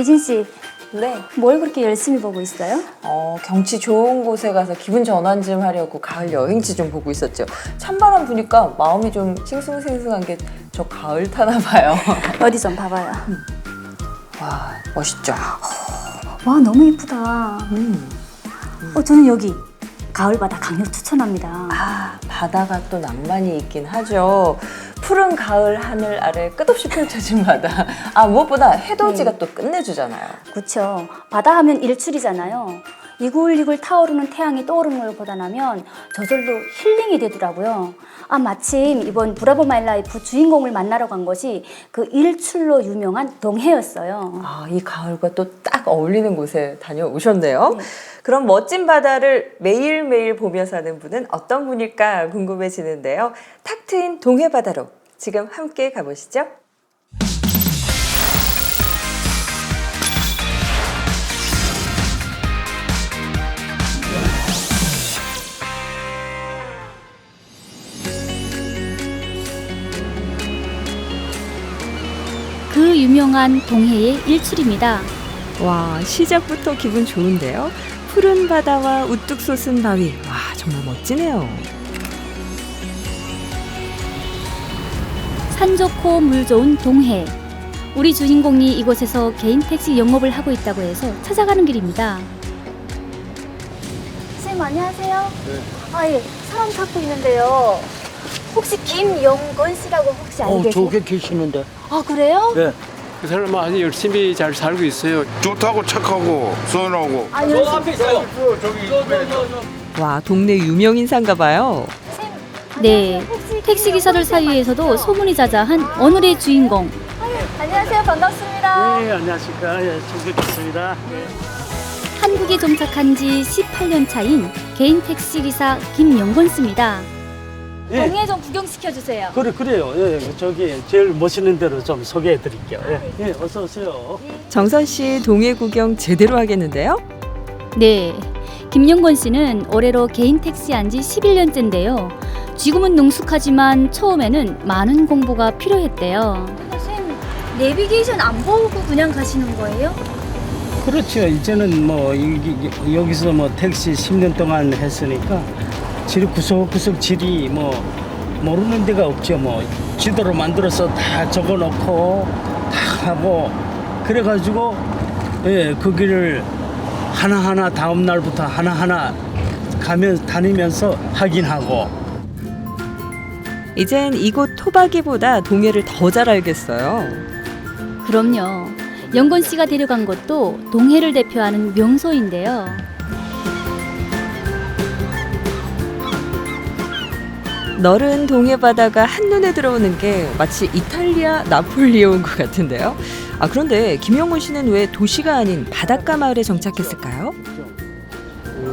예진 씨, 네. 뭘 그렇게 열심히 보고 있어요? 경치 좋은 곳에 가서 기분 전환 좀 하려고 가을 여행지 좀 보고 있었죠. 찬바람 부니까 마음이 좀 싱숭생숭한 게 저 가을 타나 봐요. 어디 좀 봐봐요. 와, 멋있죠? 와, 너무 예쁘다. 저는 여기 가을바다 강력 추천합니다. 아, 바다가 또 낭만이 있긴 하죠. 푸른 가을 하늘 아래 끝없이 펼쳐진 바다. 아, 무엇보다 해돋이가 또 끝내주잖아요. 그렇죠. 바다 하면 일출이잖아요. 이글이글 타오르는 태양이 떠오르는 걸 보다 나면 저절로 힐링이 되더라고요. 아, 마침 이번 브라보 마이 라이프 주인공을 만나러 간 것이 그 일출로 유명한 동해였어요. 아, 이 가을과 또 딱 어울리는 곳에 다녀오셨네요. 네. 그럼 멋진 바다를 매일매일 보며 사는 분은 어떤 분일까 궁금해지는데요. 탁 트인 동해 바다로 지금 함께 가보시죠. 그 유명한 동해의 일출입니다. 와, 시작부터 기분 좋은데요. 푸른 바다와 우뚝 솟은 바위. 와, 정말 멋지네요. 산 좋고 물 좋은 동해. 우리 주인공이 이곳에서 개인 택시 영업을 하고 있다고 해서 찾아가는 길입니다. 선생님 안녕하세요. 네. 아, 예. 사람 찾고 있는데요. 혹시 김영건 씨라고 혹시 알고 계세요? 좋게 계시는데. 아, 그래요? 네. 그 사람은 아주 열심히 잘 살고 있어요. 좋다고 착하고 선하고 아, 열심히. 와, 동네 유명 인사인가 봐요. 네. 택시 기사들 사이에서도 소문이 자자한 오늘의 주인공. 안녕하세요. 반갑습니다. 네, 안녕하십니까. 예, 좋게 됐습니다. 한국에 정착한 지 18년 차인 개인 택시 기사 김영건 씨입니다. 예. 동해 좀 구경시켜 주세요. 그래요. 예, 저기 제일 멋있는 대로 좀 소개해 드릴게요. 예, 어서 오세요. 정선 씨 동해 구경 제대로 하겠는데요? 네. 김영건 씨는 올해로 개인 택시 한 지 11년째인데요. 지금은 능숙하지만 처음에는 많은 공부가 필요했대요. 선생님, 내비게이션 안 보고 그냥 가시는 거예요? 그렇죠. 이제는 뭐 여기서 뭐 택시 10년 동안 했으니까 질 구석구석 질이 뭐 모르는 데가 없죠. 뭐 지도로 만들어서 다 적어놓고 다 하고 그래가지고 예, 그 길을 하나하나 다음 날부터 하나하나 다니면서 확인하고. 이젠 이곳 토박이보다 동해를 더 잘 알겠어요. 그럼요. 영건 씨가 데려간 곳도 동해를 대표하는 명소인데요. 너른 동해 바다가 한눈에 들어오는 게 마치 이탈리아 나폴리에 온 것 같은데요. 아, 그런데 김영건 씨는 왜 도시가 아닌 바닷가 마을에 정착했을까요?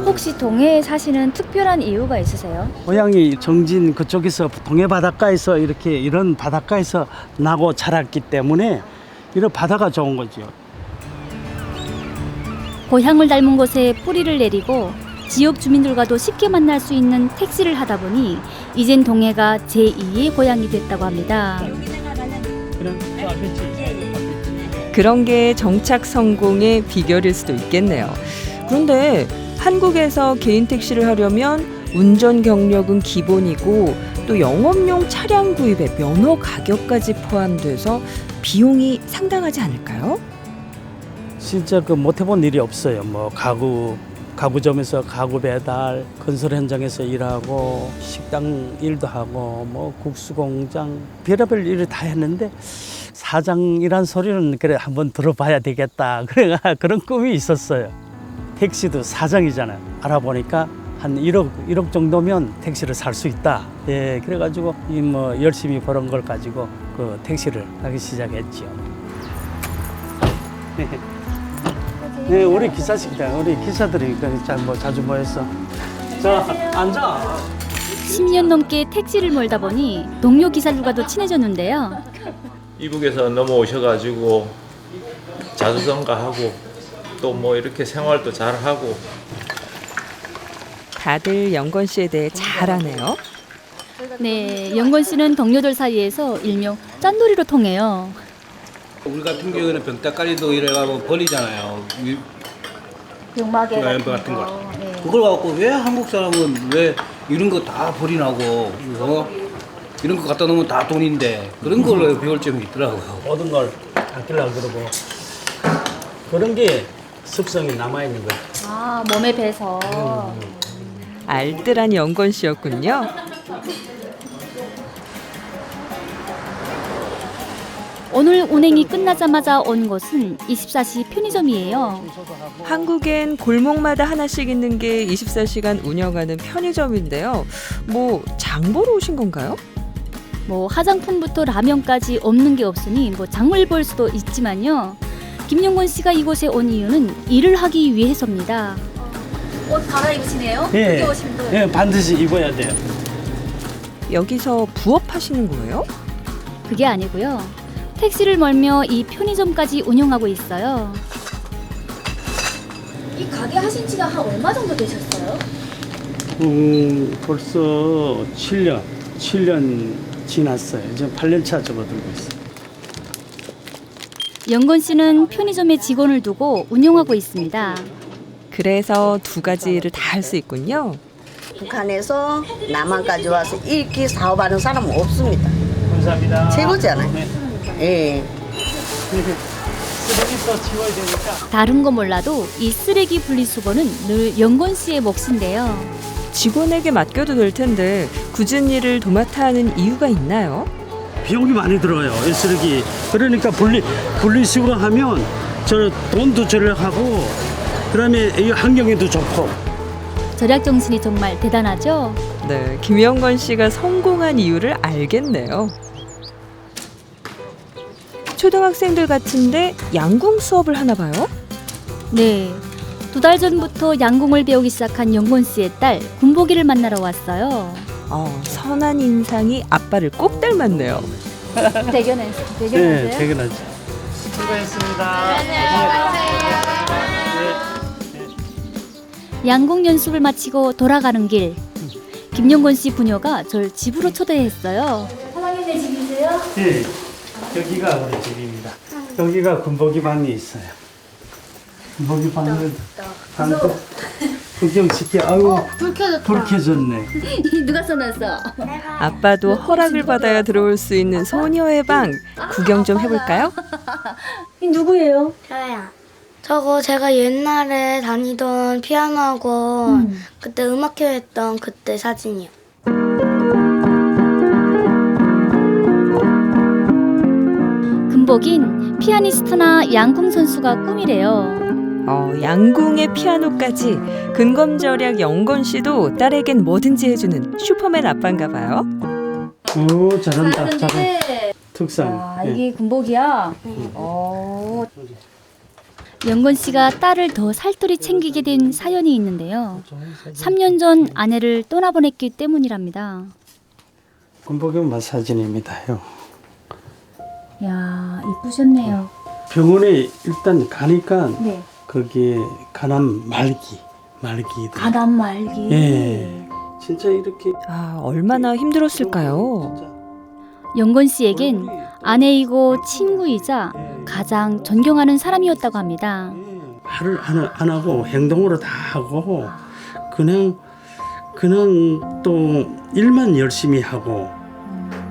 혹시 동해에 사시는 특별한 이유가 있으세요? 고향이 정진 그쪽에서 동해 바닷가에서 이렇게 이런 바닷가에서 나고 자랐기 때문에 이런 바다가 좋은 거죠. 고향을 닮은 곳에 뿌리를 내리고 지역 주민들과도 쉽게 만날 수 있는 택시를 하다 보니 이젠 동해가 제2의 고향이 됐다고 합니다. 그런 게 정착 성공의 비결일 수도 있겠네요. 그런데 한국에서 개인 택시를 하려면 운전 경력은 기본이고 또 영업용 차량 구입에 면허 가격까지 포함돼서 비용이 상당하지 않을까요? 진짜 그 못 해본 일이 없어요. 뭐 가구점에서 가구 배달, 건설 현장에서 일하고 식당 일도 하고 뭐 국수 공장 별의별 일을 다 했는데 사장이란 소리는 그래 한번 들어봐야 되겠다. 그래가 그런 꿈이 있었어요. 택시도 사장이잖아요. 알아보니까 한 1억 정도면 택시를 살 수 있다. 예, 그래가지고 이 뭐 열심히 벌은 걸 가지고 그 택시를 하기 시작했지요. 네, 우리 기사식당, 우리 기사들이 자주 모여서. 자, 앉아. 10년 넘게 택시를 몰다 보니 동료 기사들과도 친해졌는데요. 이북에서 넘어오셔가지고 자수성가하고 또 뭐 이렇게 생활도 잘하고. 다들 영건 씨에 대해 잘 아네요. 네, 영건 씨는 동료들 사이에서 일명 짠돌이로 통해요. 우리 같은 경우에는 병따까리도 이래가고 버리잖아요. 용마개 같은 거. 네. 그걸 갖고 왜 한국 사람은 왜 이런 거 다 버리나고 이런 거 갖다 놓으면 다 돈인데 그런 걸로 배울 점이 있더라고요. 모든 걸 아끼려고 그러고 그런 게 습성이 남아있는 거예요. 아, 몸에 배서. 알뜰한 영건 씨였군요. 오늘 운행이 끝나자마자 온 곳은 24시 편의점이에요. 한국엔 골목마다 하나씩 있는 게 24시간 운영하는 편의점인데요. 뭐 장 보러 오신 건가요? 뭐 화장품부터 라면까지 없는 게 없으니 뭐 장을 볼 수도 있지만요. 김용건 씨가 이곳에 온 이유는 일을 하기 위해서입니다. 옷 갈아입으시네요? 예. 늦게 오신 분. 예, 반드시 입어야 돼요. 여기서 부업하시는 거예요? 그게 아니고요. 택시를 몰며 이 편의점까지 운영하고 있어요. 이 가게 하신 지가 한 얼마 정도 되셨어요? 벌써 7년 지났어요. 이제 8년 차 접어들고 있어요. 영건 씨는 편의점에 직원을 두고 운영하고 있습니다. 그래서 두 가지 일을 다 할 수 있군요. 북한에서 남한까지 와서 이렇게 사업하는 사람은 없습니다. 감사합니다. 최고잖아요. 네. 예. 쓰레기도 치워야 되니까. 다른 거 몰라도 이 쓰레기 분리수거는 늘 영건 씨의 몫인데요. 직원에게 맡겨도 될 텐데 굳은 일을 도맡아 하는 이유가 있나요? 비용이 많이 들어요. 이 쓰레기. 그러니까 분리수거 하면 저 돈도 절약하고 그다음에 이 환경에도 좋고. 절약 정신이 정말 대단하죠? 네, 김영건 씨가 성공한 이유를 알겠네요. 초등학생들 같은데 양궁 수업을 하나 봐요? 네. 2달 전부터 양궁을 배우기 시작한 영건 씨의 딸 군복이를 만나러 왔어요. 선한 인상이 아빠를 꼭 닮았네요. 대견하세요. 네, 퇴근하죠. 수고했습니다. 양궁 연습을 마치고 돌아가는 길. 김영건 씨 부녀가 절 집으로 초대했어요. 사장님네 집이세요? 네, 여기가 우리 집입니다. 여기가 군복이 방이 있어요. 군복이 방은 방도 구경시켜. 아유, 불 켜졌네. 누가 써놨어? 아빠도 허락을 받아야 들어올 수 있는 소녀의 방 구경 좀 해볼까요? 이 누구예요? 저요. 저거 제가 옛날에 다니던 피아노학원 그때 음악회 했던 그때 사진이요. 금복인 피아니스트나 양궁 선수가 꿈이래요. 양궁에 피아노까지 근검절약 영건 씨도 딸에겐 뭐든지 해주는 슈퍼맨 아빠인가 봐요. 오, 잘한다. 잘한다. 특상. 아, 이게 군복이야? 영건 씨가 딸을 더 살뜰히 챙기게 된 사연이 있는데요. 3년 전 아내를 떠나보냈기 때문이랍니다. 군복이만 사진입니다요. 야, 이쁘셨네요. 병원에 일단 가니까 네. 거기에 간암 말기. 가담 말기. 예. 진짜 이렇게 얼마나 힘들었을까요? 영건 씨에겐 아내이고 친구이자 가장 존경하는 사람이었다고 합니다. 말을 안 하고 행동으로 다 하고 그냥 또 일만 열심히 하고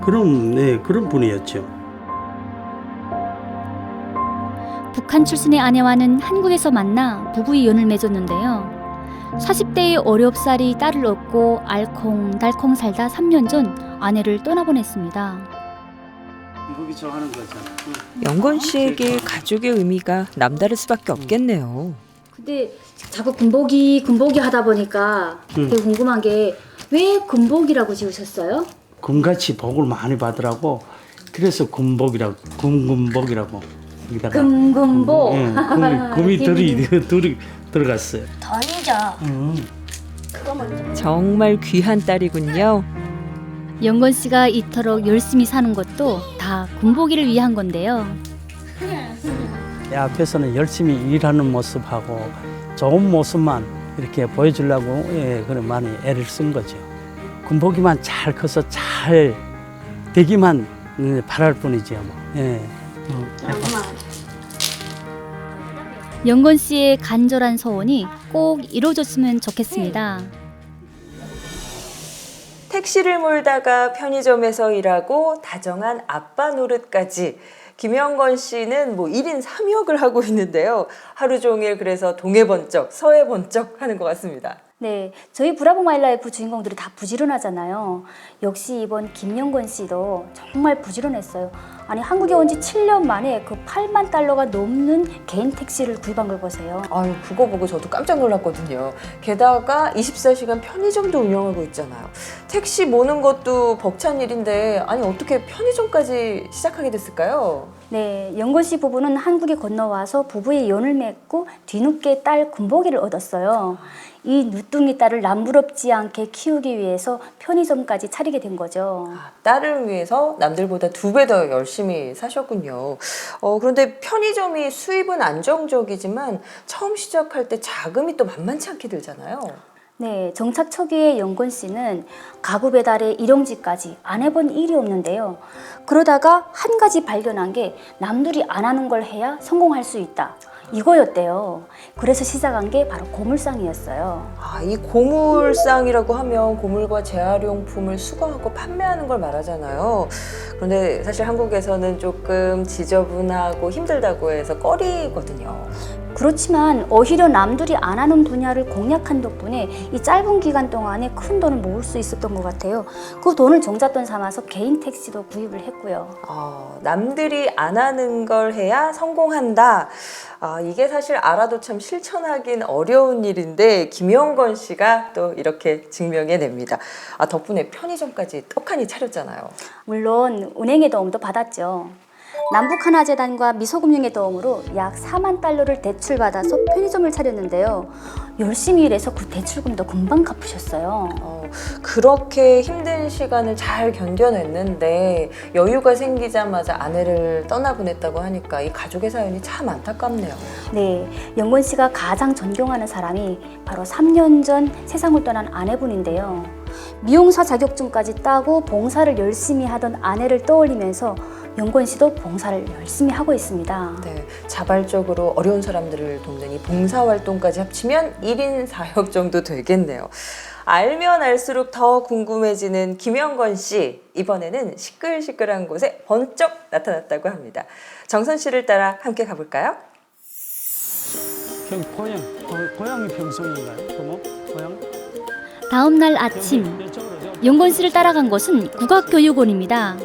그런 분이었죠. 북한 출신의 아내와는 한국에서 만나 부부의 연을 맺었는데요. 40대의 어렵사리 딸을 얻고 알콩달콩 살다 3년 전 아내를 떠나보냈습니다. 군복이 좋아하는 거잖아. 영건 씨에게 가족의 의미가 남다를 수밖에 없겠네요. 근데 자꾸 군복이 하다 보니까 되게 궁금한 게 왜 군복이라고 지으셨어요? 금같이 복을 많이 받으라고 그래서 군복이라고 금군복이라고 여기다가 금군복. 금이 둘이 들어갔어요. 던져. 정말 귀한 딸이군요. 영건 씨가 이토록 열심히 사는 것도 다 군복이를 위한 건데요. 앞에서는 열심히 일하는 모습하고 좋은 모습만 이렇게 보여주려고 그런 많이 애를 쓴 거죠. 군복이만 잘 커서 잘 되기만 바랄 뿐이죠. 뭐. 영건 씨의 간절한 소원이 꼭 이루어졌으면 좋겠습니다. 택시를 몰다가 편의점에서 일하고 다정한 아빠 노릇까지 김영건 씨는 뭐 1인 3역을 하고 있는데요. 하루 종일 그래서 동해 번쩍 서해 번쩍 하는 것 같습니다. 네, 저희 브라보 마이 라이프 주인공들이 다 부지런하잖아요. 역시 이번 김영건 씨도 정말 부지런했어요. 아니 한국에 온 지 7년 만에 그 8만 달러가 넘는 개인 택시를 구입한 걸 보세요. 아유, 그거 보고 저도 깜짝 놀랐거든요. 게다가 24시간 편의점도 운영하고 있잖아요. 택시 모는 것도 벅찬 일인데 아니 어떻게 편의점까지 시작하게 됐을까요? 네, 영건 씨 부부는 한국에 건너와서 부부의 연을 맺고 뒤늦게 딸 군복이를 얻었어요. 이 누뚱이 딸을 남부럽지 않게 키우기 위해서 편의점까지 차리게 된 거죠. 딸을 위해서 남들보다 2배 더 열심히 사셨군요. 그런데 편의점이 수입은 안정적이지만 처음 시작할 때 자금이 또 만만치 않게 들잖아요. 네, 정착 초기에 영건 씨는 가구 배달에 일용직까지 안 해본 일이 없는데요. 그러다가 한 가지 발견한 게 남들이 안 하는 걸 해야 성공할 수 있다. 이거였대요. 그래서 시작한 게 바로 고물상이었어요. 이 고물상이라고 하면 고물과 재활용품을 수거하고 판매하는 걸 말하잖아요. 그런데 사실 한국에서는 조금 지저분하고 힘들다고 해서 꺼리거든요. 그렇지만 오히려 남들이 안 하는 분야를 공략한 덕분에 이 짧은 기간 동안에 큰 돈을 모을 수 있었던 것 같아요. 그 돈을 종잣돈 삼아서 개인 택시도 구입을 했고요. 남들이 안 하는 걸 해야 성공한다. 이게 사실 알아도 참 실천하긴 어려운 일인데 김영건 씨가 또 이렇게 증명해냅니다. 덕분에 편의점까지 떡하니 차렸잖아요. 물론 은행의 도움도 받았죠. 남북하나재단과 미소금융의 도움으로 약 4만 달러를 대출받아서 편의점을 차렸는데요. 열심히 일해서 그 대출금도 금방 갚으셨어요. 그렇게 힘든 시간을 잘 견뎌냈는데 여유가 생기자마자 아내를 떠나보냈다고 하니까 이 가족의 사연이 참 안타깝네요. 네, 영건 씨가 가장 존경하는 사람이 바로 3년 전 세상을 떠난 아내분인데요. 미용사 자격증까지 따고 봉사를 열심히 하던 아내를 떠올리면서 영건 씨도 봉사를 열심히 하고 있습니다. 네, 자발적으로 어려운 사람들을 돕는 이 봉사활동까지 합치면 1인 4역 정도 되겠네요. 알면 알수록 더 궁금해지는 김영건 씨. 이번에는 시끌시끌한 곳에 번쩍 나타났다고 합니다. 정선 씨를 따라 함께 가볼까요? 고향이 평소인가요? 부모? 고향? 다음 날 아침, 영건 씨를 따라간 곳은 국악교육원입니다.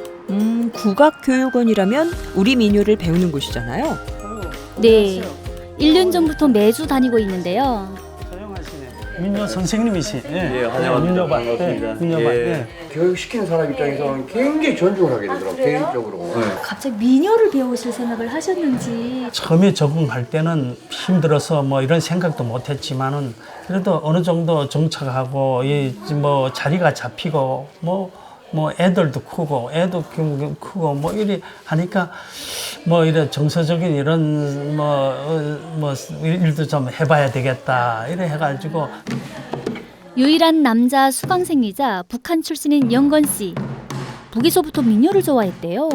국악교육원이라면 우리 민요를 배우는 곳이잖아요. 네, 1년 전부터 매주 다니고 있는데요. 민요 선생님이시. 예, 안녕하세요. 반갑습니다. 민요반. 예. 교육시키는 사람 입장에서는 굉장히 존중을 하게 되더라고요. 개인적으로. 갑자기 민요를 배우실 생각을 하셨는지. 처음에 적응할 때는 힘들어서 뭐 이런 생각도 못했지만은 그래도 어느 정도 정착하고 뭐 자리가 잡히고 뭐 애들도 크고 애도 크고 뭐 이래 하니까 뭐 이런 정서적인 이런 뭐 일도 좀 해봐야 되겠다 이래 해가지고 유일한 남자 수강생이자 북한 출신인 영건 씨. 북에서부터 민요를 좋아했대요.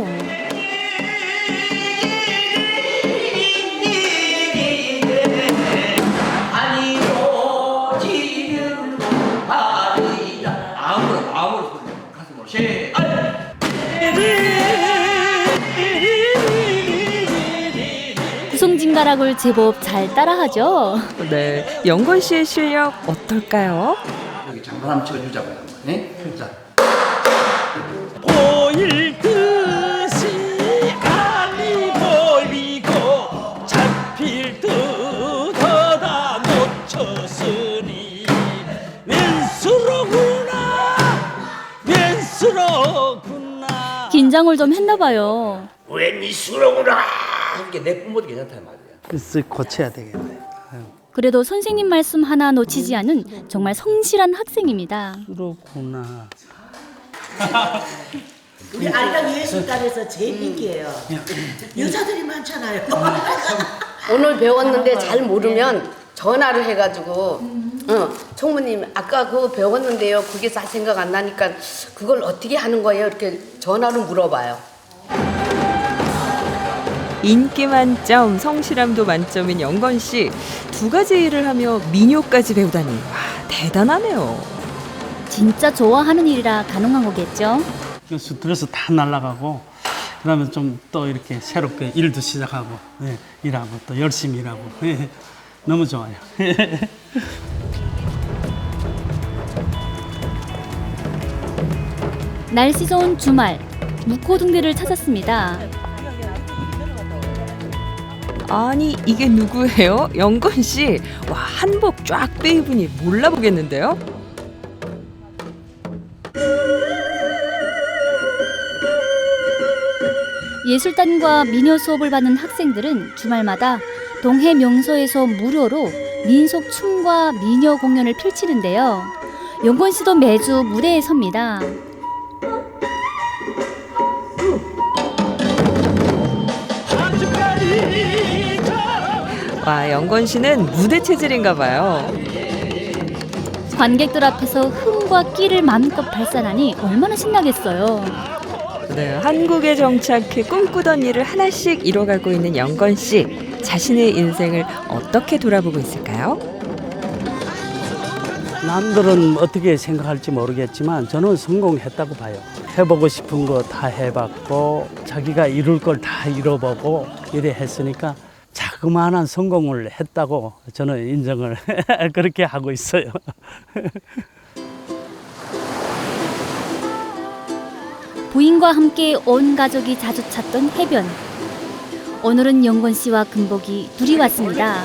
구성진가락을 제법 잘 따라하죠. 네, 영건 씨의 실력 어떨까요? 여기 장판 한번 쳐주자고요. 네? 자. 보일 듯이 감이 보이고 잡힐 듯 하다 놓쳤으니 웬수로구나 긴장을 좀 했나 봐요. 웬수로구나. 이게 내 꿈보다 괜찮단 말이야. 그래서 고쳐야 되겠네. 그래도 선생님 말씀 하나 놓치지 않은 정말 성실한 학생입니다. 그렇구나. 우리 알강 예술단에서 제일 인기예요. 여자들이 많잖아요. 오늘 배웠는데 잘 모르면 전화를 해가지고 총무님 아까 그거 배웠는데요. 그게 잘 생각 안 나니까 그걸 어떻게 하는 거예요? 이렇게 전화로 물어봐요. 인기 만점, 성실함도 만점인 영건 씨. 두 가지 일을 하며 민요까지 배우다니 와, 대단하네요. 진짜 좋아하는 일이라 가능한 거겠죠? 스트레스 다 날아가고 그다음에 좀 또 이렇게 새롭게 일도 시작하고 일하고 또 열심히 일하고 너무 좋아요. 날씨 좋은 주말, 묵호둥대를 찾았습니다. 아니 이게 누구예요? 영건 씨. 와, 한복 쫙 빼입으니 몰라보겠는데요? 예술단과 미녀 수업을 받는 학생들은 주말마다 동해 명소에서 무료로 민속 춤과 미녀 공연을 펼치는데요. 영건 씨도 매주 무대에 섭니다. 와, 영건 씨는 무대 체질인가 봐요. 관객들 앞에서 흥과 끼를 마음껏 발산하니 얼마나 신나겠어요. 네, 한국에 정착해 꿈꾸던 일을 하나씩 이뤄가고 있는 영건 씨. 자신의 인생을 어떻게 돌아보고 있을까요? 남들은 어떻게 생각할지 모르겠지만 저는 성공했다고 봐요. 해보고 싶은 거 다 해봤고 자기가 이룰 걸 다 이뤄보고 이래 했으니까 자그마한 성공을 했다고 저는 인정을 그렇게 하고 있어요. 부인과 함께 온 가족이 자주 찾던 해변. 오늘은 영건 씨와 금복이 둘이 왔습니다.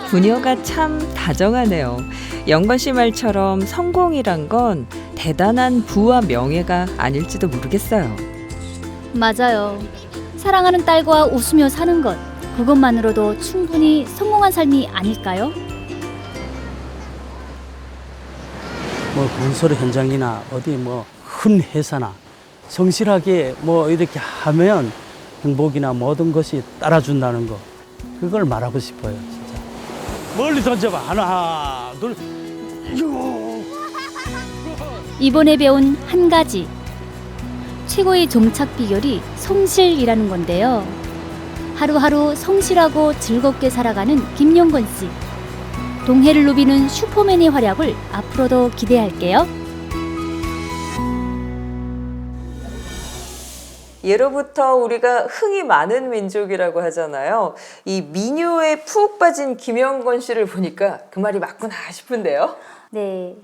부녀가 참 다정하네요. 영건 씨 말처럼 성공이란 건 대단한 부와 명예가 아닐지도 모르겠어요. 맞아요. 사랑하는 딸과 웃으며 사는 것, 그것만으로도 충분히 성공한 삶이 아닐까요? 뭐 건설 현장이나 어디 뭐 큰 회사나 성실하게 뭐 이렇게 하면 행복이나 모든 것이 따라준다는 거, 그걸 말하고 싶어요, 진짜. 멀리 던져봐. 하나, 둘. 이번에 배운 한 가지. 최고의 종착 비결이 성실이라는 건데요. 하루하루 성실하고 즐겁게 살아가는 김영건 씨. 동해를 누비는 슈퍼맨의 활약을 앞으로도 기대할게요. 예로부터 우리가 흥이 많은 민족이라고 하잖아요. 이 민요에 푹 빠진 김영건 씨를 보니까 그 말이 맞구나 싶은데요. 네.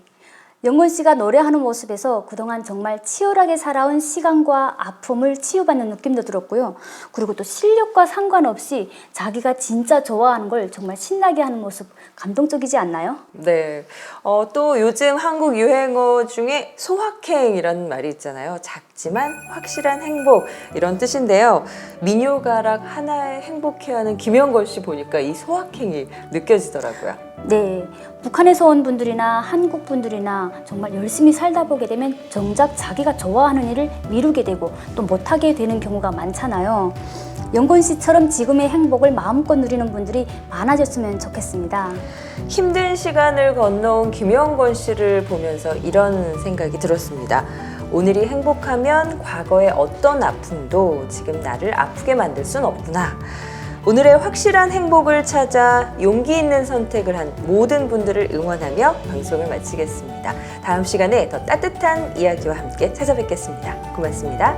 영건 씨가 노래하는 모습에서 그동안 정말 치열하게 살아온 시간과 아픔을 치유받는 느낌도 들었고요. 그리고 또 실력과 상관없이 자기가 진짜 좋아하는 걸 정말 신나게 하는 모습 감동적이지 않나요? 네. 또 요즘 한국 유행어 중에 소확행이라는 말이 있잖아요. 작지만 확실한 행복, 이런 뜻인데요. 민요가락 하나에 행복해하는 김영건 씨 보니까 이 소확행이 느껴지더라고요. 네, 북한에서 온 분들이나 한국 분들이나 정말 열심히 살다 보게 되면 정작 자기가 좋아하는 일을 미루게 되고 또 못하게 되는 경우가 많잖아요. 영건 씨처럼 지금의 행복을 마음껏 누리는 분들이 많아졌으면 좋겠습니다. 힘든 시간을 건너온 김영건 씨를 보면서 이런 생각이 들었습니다. 오늘이 행복하면 과거의 어떤 아픔도 지금 나를 아프게 만들 순 없구나. 오늘의 확실한 행복을 찾아 용기 있는 선택을 한 모든 분들을 응원하며 방송을 마치겠습니다. 다음 시간에 더 따뜻한 이야기와 함께 찾아뵙겠습니다. 고맙습니다.